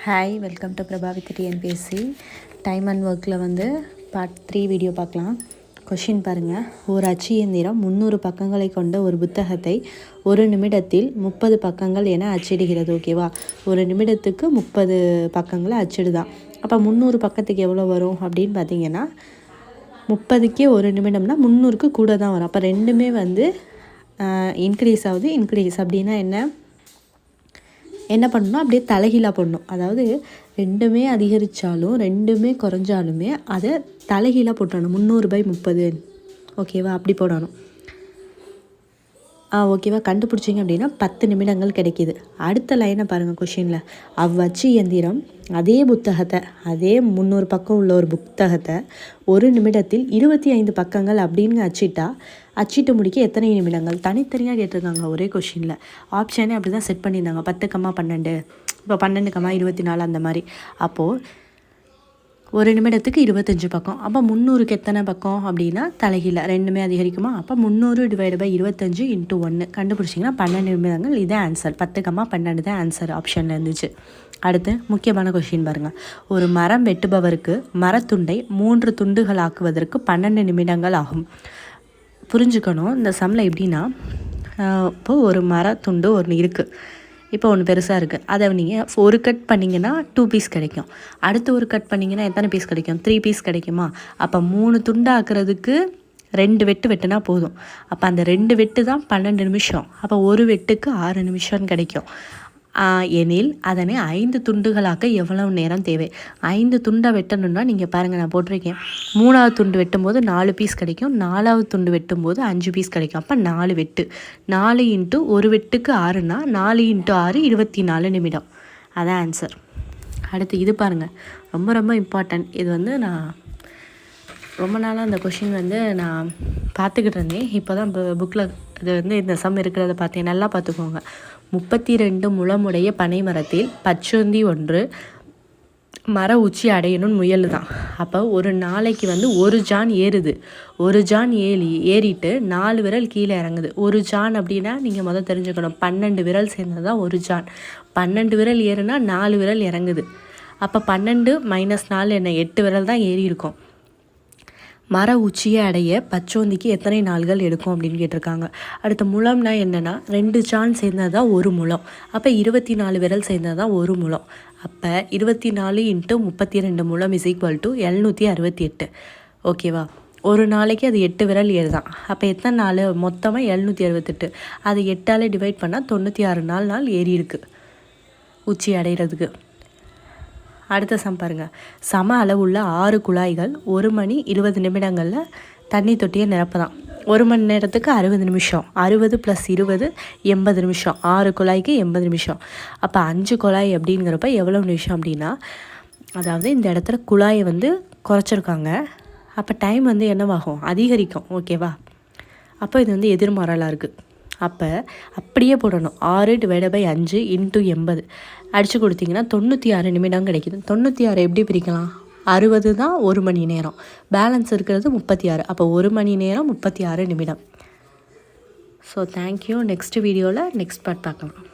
Hi, welcome to Prabha with TNPSC. Time and ஒர்க்கில் வந்து part 3 video பார்க்கலாம். கொஷின் பாருங்கள். ஒரு அச்சு இயந்திரம் 300 பக்கங்களை கொண்ட ஒரு புத்தகத்தை ஒரு நிமிடத்தில் 30 பக்கங்கள் என அச்சிடுகிறது. ஓகேவா? ஒரு நிமிடத்துக்கு 30 பக்கங்களை அச்சிடுதான். அப்போ 300 பக்கத்துக்கு எவ்வளோ வரும் அப்படின்னு பார்த்தீங்கன்னா 30க்கே ஒரு நிமிடம்னா 300க்கு கூட தான் வரும். அப்போ ரெண்டுமே வந்து இன்க்ரீஸ் ஆகுது. இன்க்ரீஸ் அப்படின்னா என்ன பண்ணணும், அப்படியே தலைகீழாக போடணும். அதாவது ரெண்டுமே அதிகரித்தாலும் ரெண்டுமே குறைஞ்சாலுமே அதை தலைகீழாக போட்டணும். 300/30. ஓகேவா? அப்படி போடணும். ஓகேவா? கண்டுபிடிச்சிங்க அப்படின்னா 10 நிமிடங்கள் கிடைக்கிது. அடுத்த லைனை பாருங்கள் கொஷினில். அவ்வச்சு இயந்திரம் அதே புத்தகத்தை, அதே 300 பக்கம் உள்ள ஒரு புத்தகத்தை ஒரு நிமிடத்தில் 25 பக்கங்கள் அப்படின்னு அச்சிட்டு முடிக்க எத்தனை நிமிடங்கள்? தனித்தனியாக கேட்டிருக்காங்க ஒரே கொஷினில். ஆப்ஷனே அப்படி தான் செட் பண்ணியிருந்தாங்க. 10,12, இப்போ 12,24 அந்த மாதிரி. அப்போது ஒரு நிமிடத்துக்கு 25 பக்கம். அப்போ 300க்கு எத்தனை பக்கம் அப்படின்னா தலைகீழ ரெண்டுமே அதிகரிக்குமா? அப்போ 300/25 × 1 கண்டுபிடிச்சிங்கன்னா 12 நிமிடங்கள். இதே ஆன்சர். 10,12 தான் ஆன்சர் ஆப்ஷனில் இருந்துச்சு. அடுத்து முக்கியமான கொஷின் பாருங்கள். ஒரு மரம் வெட்டுபவருக்கு மரத்துண்டை 3 துண்டுகளாக்குவதற்கு 12 நிமிடங்கள் ஆகும். புரிஞ்சுக்கணும். இந்த சம்மில் எப்படின்னா, இப்போது ஒரு மரத்துண்டு ஒன்று இருக்குது. இப்போ ஒன்று பெருசாக இருக்குது. அதை நீங்கள் ஒரு கட் பண்ணிங்கன்னா 2 பீஸ் கிடைக்கும். அடுத்து ஒரு கட் பண்ணிங்கன்னா எத்தனை பீஸ் கிடைக்கும்? 3 பீஸ் கிடைக்குமா? அப்போ 3 துண்டாக்குறதுக்கு 2 வெட்டு வெட்டுனா போதும். அப்போ அந்த 2 வெட்டு தான் 12 நிமிஷம். அப்போ ஒரு வெட்டுக்கு 6 நிமிஷம் கிடைக்கும். எனில் அதனை 5 துண்டுகளாக்க எவ்வளவு நேரம் தேவை? 5 துண்டை வெட்டணுன்னா நீங்கள் பாருங்கள், நான் போட்டிருக்கேன். 3வது துண்டு வெட்டும்போது 4 பீஸ் கிடைக்கும். 4வது துண்டு வெட்டும்போது 5 பீஸ் கிடைக்கும். அப்போ 4 வெட்டு. 4 × ஒரு வெட்டுக்கு 6னா 4 × 6 24 நிமிடம். அதான் ஆன்சர். அடுத்து இது பாருங்கள், ரொம்ப ரொம்ப இம்பார்ட்டன்ட். இது வந்து நான் ரொம்ப நாளாக அந்த கொஷின் வந்து நான் பார்த்துக்கிட்டு இருந்தேன். இப்போ தான் புக்கில் இது வந்து இந்த சம் இருக்கிறத பார்த்தேன். நல்லா பார்த்துக்கோங்க. 32 முழமுடைய பனை மரத்தில் பச்சோந்தி ஒன்று மர உச்சி அடையணும்னு முயலுதான். அப்போ ஒரு நாளைக்கு வந்து ஒரு ஜான் ஏறுது. ஒரு ஜான் ஏறிட்டு 4 விரல் கீழே இறங்குது. ஒரு ஜான் அப்படின்னா நீங்கள் தெரிஞ்சுக்கணும், 12 விரல் சேர்ந்தது தான் ஒரு ஜான். 12 விரல் ஏறுனா 4 விரல் இறங்குது. அப்போ 12 - 4 என்ன? 8 விரல் தான் ஏறி இருக்கும். மர உச்சியை அடைய பச்சோந்திக்கு எத்தனை நாள்கள் எடுக்கும் அப்படின்னு கேட்டிருக்காங்க. அடுத்த முழம்னா என்னென்னா, 2 ஜான் சேர்ந்தது தான் ஒரு முழம். அப்போ 24 விரல் சேர்ந்தது தான் ஒரு முழம். அப்போ 24 × 32 முழம் = 768. ஓகேவா? ஒரு நாளைக்கு அது 8 விரல் ஏறுதான். அப்போ எத்தனை நாள்? மொத்தமாக 768. அது 8ஆல் டிவைட் பண்ணால் 96 நாள் ஏறி இருக்குது உச்சி அடைகிறதுக்கு. அடுத்த சம் பாருங்கள். சம அளவுள்ள 6 குழாய்கள் 1 மணி 20 நிமிடங்களில் தண்ணி தொட்டியை நிரப்பதான். 1 மணி நேரத்துக்கு 60 நிமிஷம். 60 + 20 80 நிமிஷம். 6 குழாய்க்கு 80 நிமிஷம். அப்போ 5 குழாய் அப்படிங்கிறப்ப எவ்வளோ நிமிஷம் அப்படின்னா, அதாவது இந்த இடத்துல குழாயை வந்து குறைச்சிருக்காங்க. அப்போ டைம் வந்து என்னவாகும்? அதிகரிக்கும். ஓகேவா? அப்போ இது வந்து எதிர்மாறலாக இருக்குது. அப்போ அப்படியே போடணும். 6/5 × 80 அடித்து கொடுத்தீங்கன்னா 96 நிமிடம் கிடைக்கிது. 96 எப்படி பிரிக்கலாம்? 60 தான் 1 மணி நேரம், பேலன்ஸ் இருக்கிறது 36. அப்போ 1 மணி நேரம் 36 நிமிடம். So thank you. நெக்ஸ்ட் வீடியோவில் நெக்ஸ்ட் பார்ட் பார்க்கலாம்.